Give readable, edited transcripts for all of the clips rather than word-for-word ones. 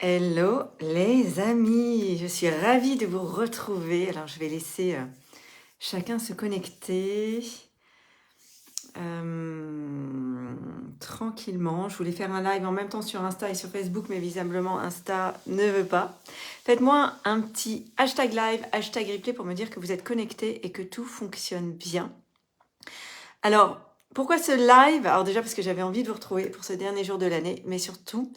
Hello les amis, je suis ravie de vous retrouver. Alors je vais laisser chacun se connecter tranquillement. Je voulais faire un live en même temps sur Insta et sur Facebook, mais visiblement Insta ne veut pas. Faites-moi un petit hashtag live, hashtag replay pour me dire que vous êtes connectés et que tout fonctionne bien. Alors, pourquoi ce live? Alors déjà parce que j'avais envie de vous retrouver pour ce dernier jour de l'année, mais surtout...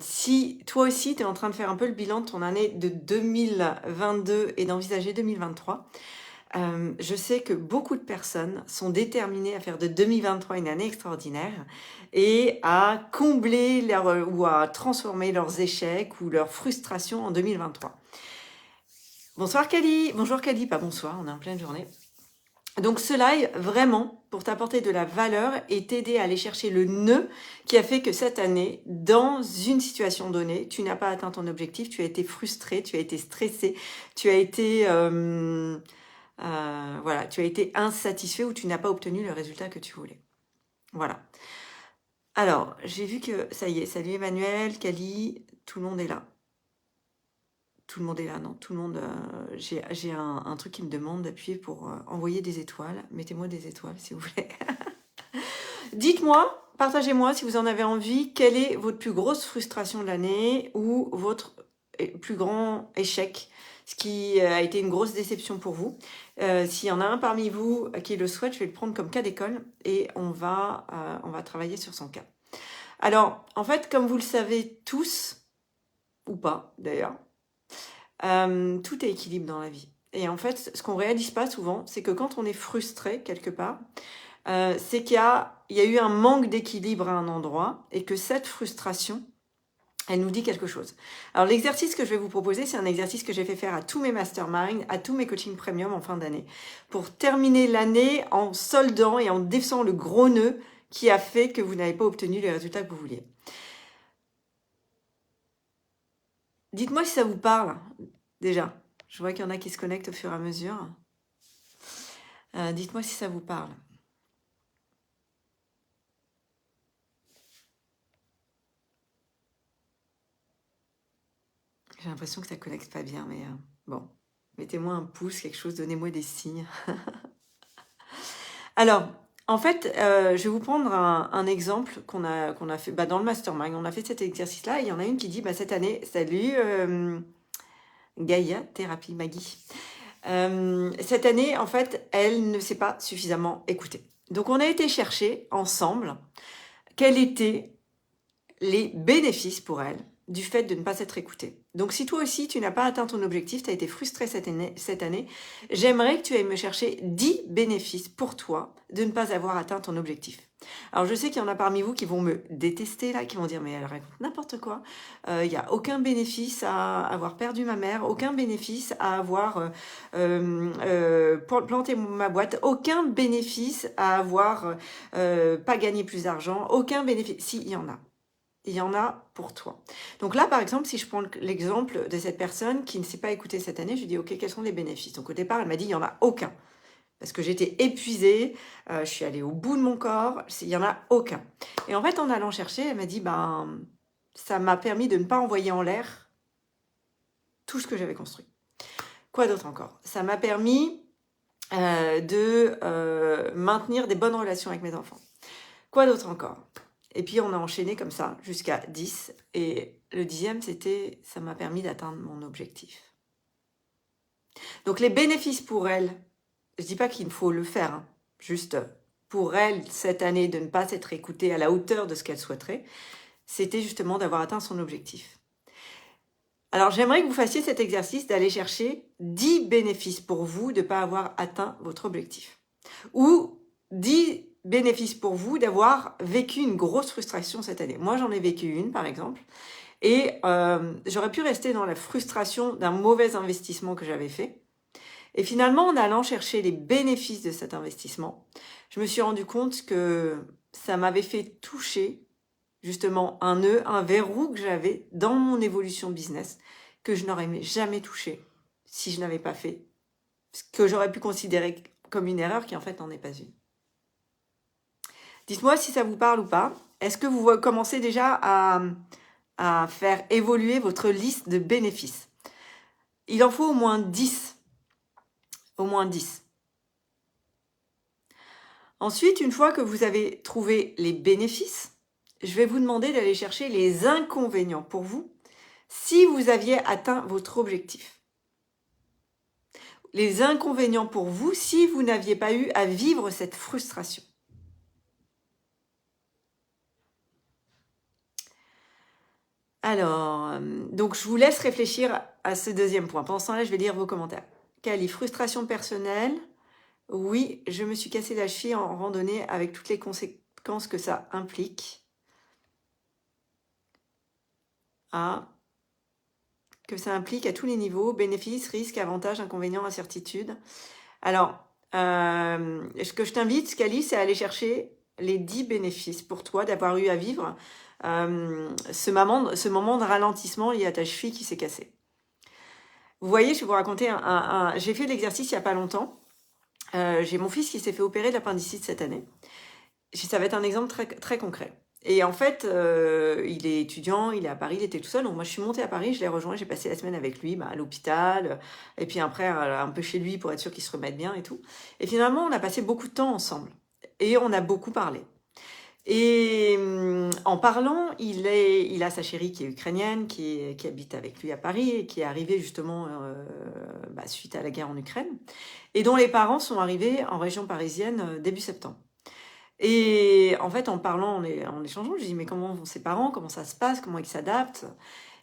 si toi aussi tu es en train de faire un peu le bilan de ton année de 2022 et d'envisager 2023, je sais que beaucoup de personnes sont déterminées à faire de 2023 une année extraordinaire et à combler ou à transformer leurs échecs ou leurs frustrations en 2023. Bonsoir Kali, bonjour Kali, pas bonsoir, on est en pleine journée. Donc ce live, vraiment, pour t'apporter de la valeur et t'aider à aller chercher le nœud qui a fait que cette année, dans une situation donnée, tu n'as pas atteint ton objectif, tu as été frustré, tu as été stressé, tu as été, voilà, tu as été insatisfait ou tu n'as pas obtenu le résultat que tu voulais. Voilà. Alors, j'ai vu que, ça y est, salut Emmanuel, Kali, tout le monde est là. Tout le monde est là, non? Tout le monde... j'ai un truc qui me demande d'appuyer pour envoyer des étoiles. Mettez-moi des étoiles, si vous voulez. Dites-moi, partagez-moi si vous en avez envie, quelle est votre plus grosse frustration de l'année ou votre plus grand échec, ce qui a été une grosse déception pour vous. S'il y en a un parmi vous qui le souhaite, je vais le prendre comme cas d'école et on va travailler sur son cas. Alors, en fait, comme vous le savez tous, ou pas d'ailleurs, tout est équilibre dans la vie. Et en fait, ce qu'on réalise pas souvent, c'est que quand on est frustré quelque part, c'est qu'il y a eu un manque d'équilibre à un endroit et que cette frustration, elle nous dit quelque chose. Alors l'exercice que je vais vous proposer, c'est un exercice que j'ai fait faire à tous mes masterminds, à tous mes coachings premium en fin d'année, pour terminer l'année en soldant et en défaisant le gros nœud qui a fait que vous n'avez pas obtenu les résultats que vous vouliez. Dites-moi si ça vous parle, déjà. Je vois qu'il y en a qui se connectent au fur et à mesure. Dites-moi si ça vous parle. J'ai l'impression que ça ne connecte pas bien, mais bon. Mettez-moi un pouce, quelque chose, donnez-moi des signes. Alors, en fait, je vais vous prendre un exemple qu'on a fait dans le mastermind. On a fait cet exercice-là et il y en a une qui dit cette année, salut Gaïa, thérapie Maggie. Cette année, en fait, elle ne s'est pas suffisamment écoutée. Donc, on a été chercher ensemble quels étaient les bénéfices pour elle du fait de ne pas s'être écoutée. Donc si toi aussi tu n'as pas atteint ton objectif, tu as été frustré cette année, j'aimerais que tu ailles me chercher 10 bénéfices pour toi de ne pas avoir atteint ton objectif. Alors je sais qu'il y en a parmi vous qui vont me détester là, qui vont dire mais elle raconte n'importe quoi, il n'y a aucun bénéfice à avoir perdu ma mère, aucun bénéfice à avoir planté ma boîte, aucun bénéfice à avoir pas gagné plus d'argent, aucun bénéfice, si il y en a. Il y en a pour toi. Donc là, par exemple, si je prends l'exemple de cette personne qui ne s'est pas écoutée cette année, je lui dis, OK, quels sont les bénéfices? Donc au départ, elle m'a dit, il n'y en a aucun. Parce que j'étais épuisée, je suis allée au bout de mon corps, il n'y en a aucun. Et en fait, en allant chercher, elle m'a dit, ça m'a permis de ne pas envoyer en l'air tout ce que j'avais construit. Quoi d'autre encore? Ça m'a permis de maintenir des bonnes relations avec mes enfants. Quoi d'autre encore? Et puis on a enchaîné comme ça jusqu'à 10. Et le 10e, c'était, ça m'a permis d'atteindre mon objectif. Donc les bénéfices pour elle, je dis pas qu'il faut le faire, hein, juste pour elle, cette année, de ne pas s'être écoutée à la hauteur de ce qu'elle souhaiterait, c'était justement d'avoir atteint son objectif. Alors j'aimerais que vous fassiez cet exercice d'aller chercher 10 bénéfices pour vous de ne pas avoir atteint votre objectif. Ou 10 bénéfice pour vous d'avoir vécu une grosse frustration cette année. Moi, j'en ai vécu une, par exemple, et j'aurais pu rester dans la frustration d'un mauvais investissement que j'avais fait. Et finalement, en allant chercher les bénéfices de cet investissement, je me suis rendu compte que ça m'avait fait toucher justement un nœud, un verrou que j'avais dans mon évolution business, que je n'aurais jamais touché si je n'avais pas fait ce que j'aurais pu considérer comme une erreur qui en fait n'en est pas une. Dites-moi si ça vous parle ou pas. Est-ce que vous commencez déjà à à faire évoluer votre liste de bénéfices. Il en faut au moins 10. Au moins 10. Ensuite, une fois que vous avez trouvé les bénéfices, je vais vous demander d'aller chercher les inconvénients pour vous si vous aviez atteint votre objectif. Les inconvénients pour vous si vous n'aviez pas eu à vivre cette frustration. Alors, donc je vous laisse réfléchir à ce deuxième point. Pendant ce temps-là, je vais lire vos commentaires. Kali, frustration personnelle. Oui, je me suis cassé la cheville en randonnée avec toutes les conséquences que ça implique. Que ça implique à tous les niveaux, bénéfices, risques, avantages, inconvénients, incertitudes. Alors, ce que je t'invite, Kali, c'est à aller chercher les 10 bénéfices pour toi d'avoir eu à vivre ce moment de ralentissement lié à ta cheville qui s'est cassée. Vous voyez, je vais vous raconter j'ai fait l'exercice il n'y a pas longtemps. J'ai mon fils qui s'est fait opérer de l'appendicite cette année. Ça va être un exemple très, très concret. Et en fait, il est étudiant, il est à Paris, il était tout seul. Donc moi, je suis montée à Paris, je l'ai rejoint, j'ai passé la semaine avec lui à l'hôpital. Et puis après, un peu chez lui pour être sûr qu'il se remette bien et tout. Et finalement, on a passé beaucoup de temps ensemble. Et on a beaucoup parlé. Et en parlant, il a sa chérie qui est ukrainienne, qui habite avec lui à Paris et qui est arrivée justement suite à la guerre en Ukraine. Et dont les parents sont arrivés en région parisienne début septembre. Et en fait, en parlant, en échangeant, je dis mais comment vont ses parents, comment ça se passe, comment ils s'adaptent.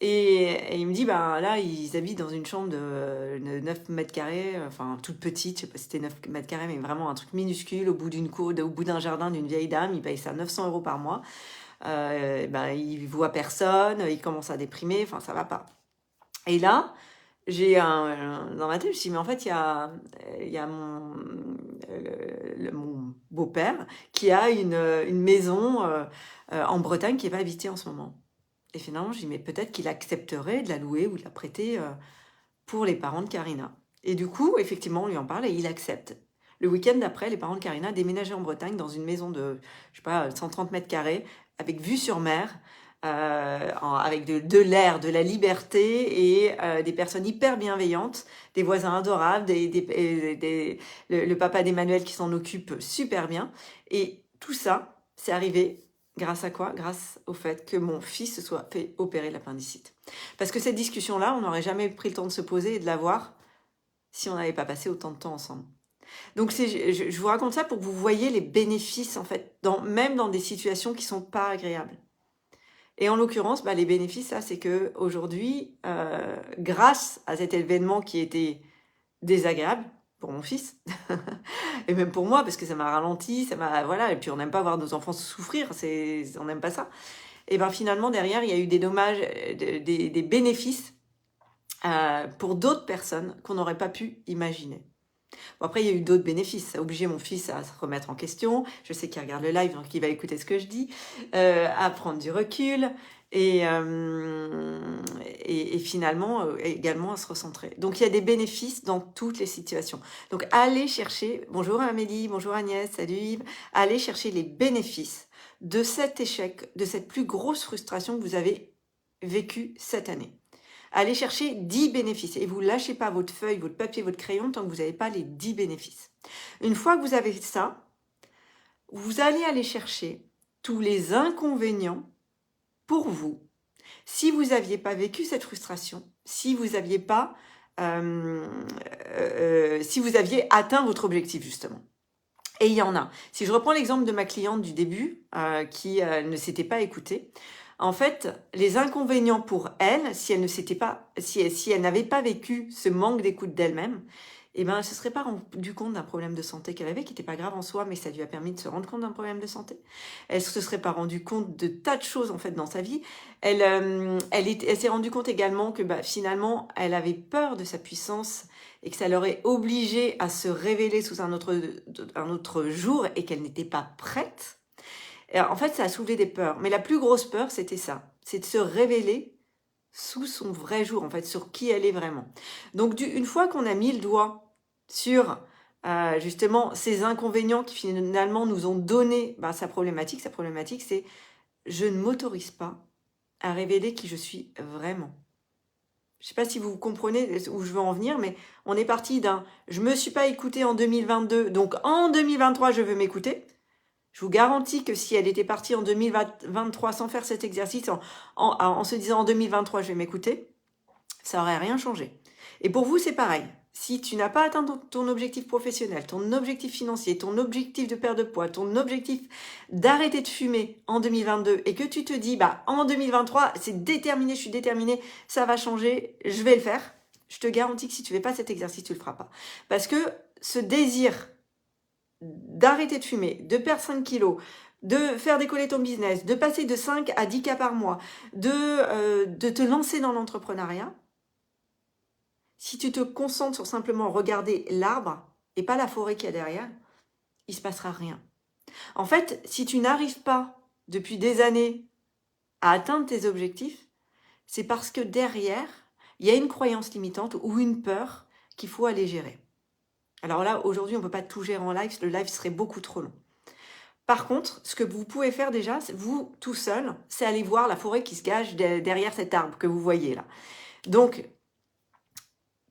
Et il me dit, là, ils habitent dans une chambre de 9 mètres carrés, enfin, toute petite, je sais pas si c'était 9 mètres carrés, mais vraiment un truc minuscule, au bout d'une cour, au bout d'un jardin d'une vieille dame, il paye ça 900 € par mois. Il voit personne, il commence à déprimer, enfin, ça va pas. Et là, j'ai dans ma tête, je me dis, mais en fait, il y a mon beau-père qui a une maison en Bretagne qui n'est pas habitée en ce moment. Et finalement, je dis, mais peut-être qu'il accepterait de la louer ou de la prêter pour les parents de Karina. Et du coup, effectivement, on lui en parle et il accepte. Le week-end d'après, les parents de Karina déménageaient en Bretagne dans une maison de, 130 mètres carrés, avec vue sur mer, avec de l'air, de la liberté et des personnes hyper bienveillantes, des voisins adorables, le papa d'Emmanuel qui s'en occupe super bien. Et tout ça, c'est arrivé grâce à quoi? Grâce au fait que mon fils se soit fait opérer de l'appendicite. Parce que cette discussion-là, on n'aurait jamais pris le temps de se poser et de l'avoir si on n'avait pas passé autant de temps ensemble. Donc je vous raconte ça pour que vous voyez les bénéfices, en fait, même dans des situations qui sont pas agréables. Et en l'occurrence, les bénéfices, ça, c'est que aujourd'hui, grâce à cet événement qui était désagréable pour mon fils, et même pour moi, parce que ça m'a ralenti, voilà, et puis on n'aime pas voir nos enfants souffrir, on n'aime pas ça. Et finalement, derrière, il y a eu des dommages, des bénéfices pour d'autres personnes qu'on n'aurait pas pu imaginer. Bon, après, il y a eu d'autres bénéfices. Ça a obligé mon fils à se remettre en question. Je sais qu'il regarde le live, donc il va écouter ce que je dis, à prendre du recul et finalement également à se recentrer. Donc, il y a des bénéfices dans toutes les situations. Donc, allez chercher, bonjour Amélie, bonjour Agnès, salut Yves, allez chercher les bénéfices de cet échec, de cette plus grosse frustration que vous avez vécue cette année. Allez chercher 10 bénéfices et vous lâchez pas votre feuille, votre papier, votre crayon tant que vous n'avez pas les 10 bénéfices. Une fois que vous avez ça, vous allez aller chercher tous les inconvénients pour vous. Si vous n'aviez pas vécu cette frustration, si vous aviez atteint votre objectif justement. Et il y en a. Si je reprends l'exemple de ma cliente du début qui ne s'était pas écoutée, en fait, les inconvénients pour elle, si elle n'avait pas vécu ce manque d'écoute d'elle-même, elle ne se serait pas rendu compte d'un problème de santé qu'elle avait, qui n'était pas grave en soi, mais ça lui a permis de se rendre compte d'un problème de santé. Elle se serait pas rendue compte de tas de choses en fait dans sa vie. Elle s'est rendue compte également que finalement, elle avait peur de sa puissance et que ça l'aurait obligée à se révéler sous un autre jour et qu'elle n'était pas prête. Et en fait, ça a soulevé des peurs. Mais la plus grosse peur, c'était ça. C'est de se révéler sous son vrai jour, en fait, sur qui elle est vraiment. Donc, une fois qu'on a mis le doigt sur, justement, ces inconvénients qui finalement nous ont donné sa problématique, c'est « je ne m'autorise pas à révéler qui je suis vraiment. Je ne sais pas si vous comprenez où je veux en venir, mais on est parti d'un « je ne me suis pas écoutée en 2022, donc en 2023, je veux m'écouter ». Je vous garantis que si elle était partie en 2023 sans faire cet exercice, en se disant en 2023, je vais m'écouter, ça n'aurait rien changé. Et pour vous, c'est pareil. Si tu n'as pas atteint ton objectif professionnel, ton objectif financier, ton objectif de perte de poids, ton objectif d'arrêter de fumer en 2022 et que tu te dis, bah, en 2023, c'est déterminé, je suis déterminée, ça va changer, je vais le faire. Je te garantis que si tu ne fais pas cet exercice, tu ne le feras pas. Parce que ce désir d'arrêter de fumer, de perdre 5 kilos, de faire décoller ton business, de passer de 5 à 10 cas par mois, de te lancer dans l'entrepreneuriat, si tu te concentres sur simplement regarder l'arbre et pas la forêt qu'il y a derrière, il ne se passera rien. En fait, si tu n'arrives pas depuis des années à atteindre tes objectifs, c'est parce que derrière, il y a une croyance limitante ou une peur qu'il faut aller gérer. Alors là, aujourd'hui, on ne peut pas tout gérer en live, le live serait beaucoup trop long. Par contre, ce que vous pouvez faire déjà, vous tout seul, c'est aller voir la forêt qui se cache derrière cet arbre que vous voyez là. Donc,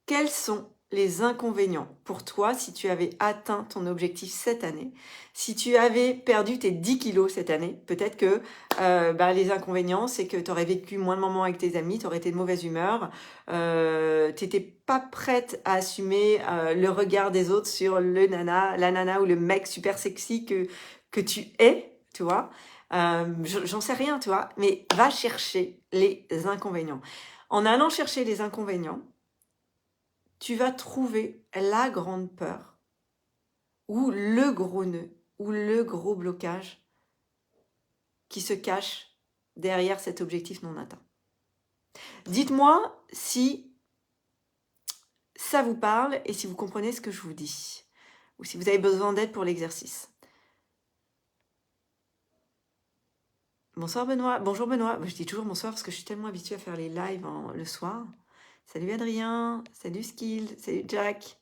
quels sont les inconvénients pour toi si tu avais atteint ton objectif cette année? Si tu avais perdu tes 10 kilos cette année, peut-être que les inconvénients, c'est que tu aurais vécu moins de moments avec tes amis, tu aurais été de mauvaise humeur, tu n'étais pas prête à assumer le regard des autres sur la nana ou le mec super sexy que tu es, tu vois. J'en sais rien, tu vois, mais va chercher les inconvénients. En allant chercher les inconvénients, tu vas trouver la grande peur ou le gros nœud ou le gros blocage qui se cache derrière cet objectif non atteint. Dites-moi si ça vous parle et si vous comprenez ce que je vous dis ou si vous avez besoin d'aide pour l'exercice. Bonsoir Benoît. Bonjour Benoît. Je dis toujours bonsoir parce que je suis tellement habituée à faire les lives le soir. Salut Adrien. Salut Skill. Salut Jack.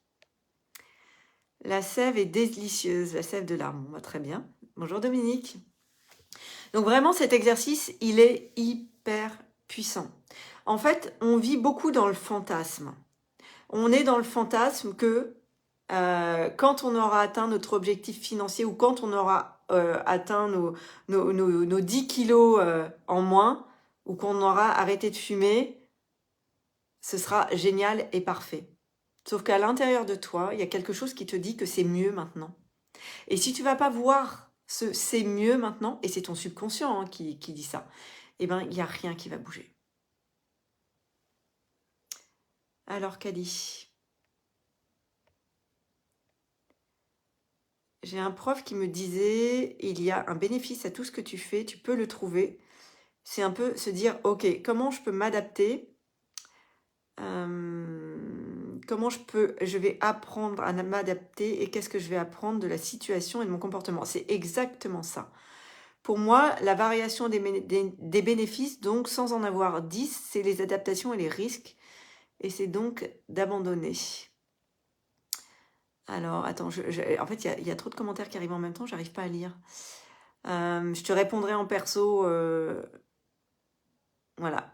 La sève est délicieuse, la sève de l'arbre. Bon, très bien. Bonjour Dominique. Donc vraiment, cet exercice, il est hyper puissant. En fait, on vit beaucoup dans le fantasme. On est dans le fantasme que quand on aura atteint notre objectif financier ou quand on aura atteint nos 10 kilos en moins ou qu'on aura arrêté de fumer, ce sera génial et parfait. Sauf qu'à l'intérieur de toi, il y a quelque chose qui te dit que c'est mieux maintenant. Et si tu vas pas voir c'est mieux maintenant, et c'est ton subconscient qui dit ça, eh ben, il n'y a rien qui va bouger. Alors, Kali, j'ai un prof qui me disait, il y a un bénéfice à tout ce que tu fais, tu peux le trouver. C'est un peu se dire, ok, comment je peux m'adapter comment je vais apprendre à m'adapter et qu'est-ce que je vais apprendre de la situation et de mon comportement. C'est exactement ça. Pour moi, la variation des bénéfices, donc sans en avoir 10, c'est les adaptations et les risques. Et c'est donc d'abandonner. Alors, attends, en fait, il y a trop de commentaires qui arrivent en même temps, j'arrive pas à lire. Je te répondrai en perso. Voilà.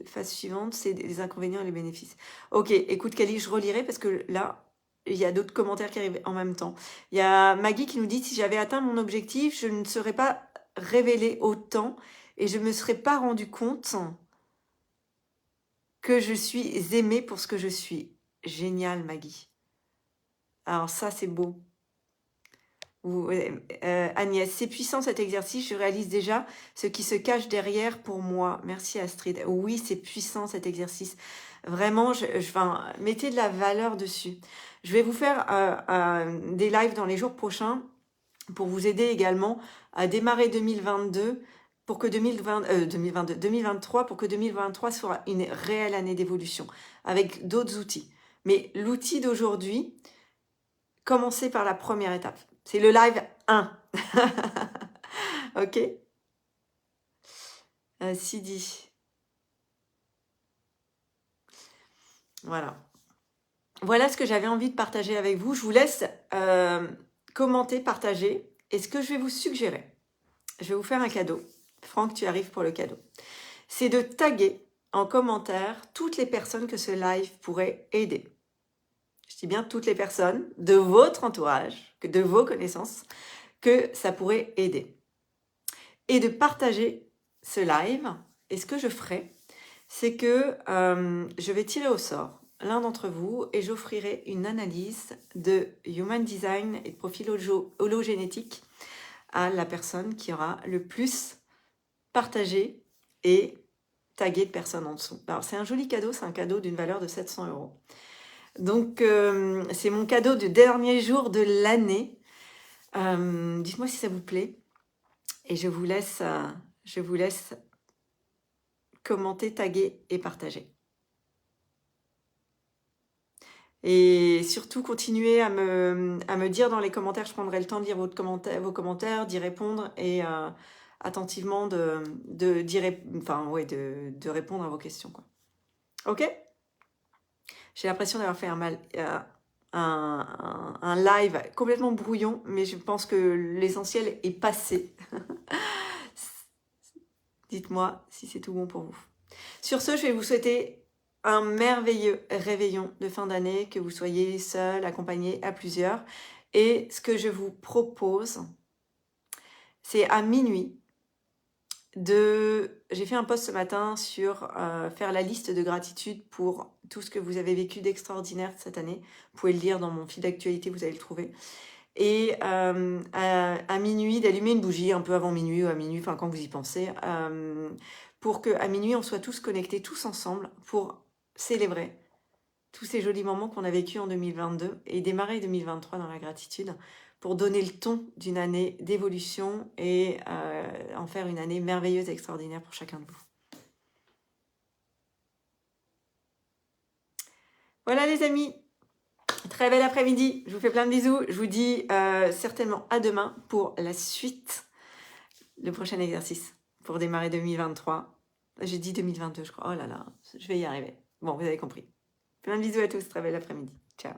Phase suivante, c'est les inconvénients et les bénéfices. Ok, écoute Kali, je relirai parce que là, il y a d'autres commentaires qui arrivent en même temps. Il y a Maggie qui nous dit, si j'avais atteint mon objectif, je ne serais pas révélée autant et je ne me serais pas rendu compte que je suis aimée pour ce que je suis. Génial, Maggie. Alors ça, c'est beau. Agnès, c'est puissant cet exercice, je réalise déjà ce qui se cache derrière pour moi. Merci Astrid. Oui, c'est puissant cet exercice. Vraiment, mettez de la valeur dessus. Je vais vous faire des lives dans les jours prochains pour vous aider également à démarrer 2022 pour que 2023 pour que 2023 soit une réelle année d'évolution avec d'autres outils. Mais l'outil d'aujourd'hui, commencez par la première étape. C'est le live 1. Ok Sidi. Voilà. Voilà ce que j'avais envie de partager avec vous. Je vous laisse commenter, partager. Et ce que je vais vous suggérer, je vais vous faire un cadeau. Franck, tu arrives pour le cadeau. c'est de taguer en commentaire toutes les personnes que ce live pourrait aider. Je dis bien toutes les personnes de votre entourage, de vos connaissances, que ça pourrait aider. Et de partager ce live. Et ce que je ferai, c'est que je vais tirer au sort l'un d'entre vous et j'offrirai une analyse de Human Design et de profil hologénétique à la personne qui aura le plus partagé et tagué de personnes en dessous. Alors c'est un joli cadeau, c'est un cadeau d'une valeur de 700 €. Donc c'est mon cadeau du dernier jour de l'année. Dites-moi si ça vous plaît et je vous laisse commenter, taguer et partager. Et surtout, continuez à me dire dans les commentaires, je prendrai le temps de lire vos commentaires, d'y répondre et attentivement de répondre à vos questions, quoi. Ok ? J'ai l'impression d'avoir fait un live complètement brouillon, mais je pense que l'essentiel est passé. Dites-moi si c'est tout bon pour vous. Sur ce, je vais vous souhaiter un merveilleux réveillon de fin d'année, que vous soyez seul, accompagné, à plusieurs. Et ce que je vous propose, c'est à minuit j'ai fait un post ce matin sur faire la liste de gratitude pour tout ce que vous avez vécu d'extraordinaire cette année. Vous pouvez le lire dans mon fil d'actualité, vous allez le trouver. Et à minuit, d'allumer une bougie un peu avant minuit ou à minuit, enfin quand vous y pensez, pour qu'à minuit, on soit tous connectés, tous ensemble, pour célébrer tous ces jolis moments qu'on a vécus en 2022 et démarrer 2023 dans la gratitude pour donner le ton d'une année d'évolution et en faire une année merveilleuse et extraordinaire pour chacun de vous. Voilà les amis, très bel après-midi, je vous fais plein de bisous, je vous dis certainement à demain pour la suite, le prochain exercice pour démarrer 2023. J'ai dit 2022 je crois, oh là là, je vais y arriver. Bon, vous avez compris. Plein de bisous à tous, très bel après-midi, ciao.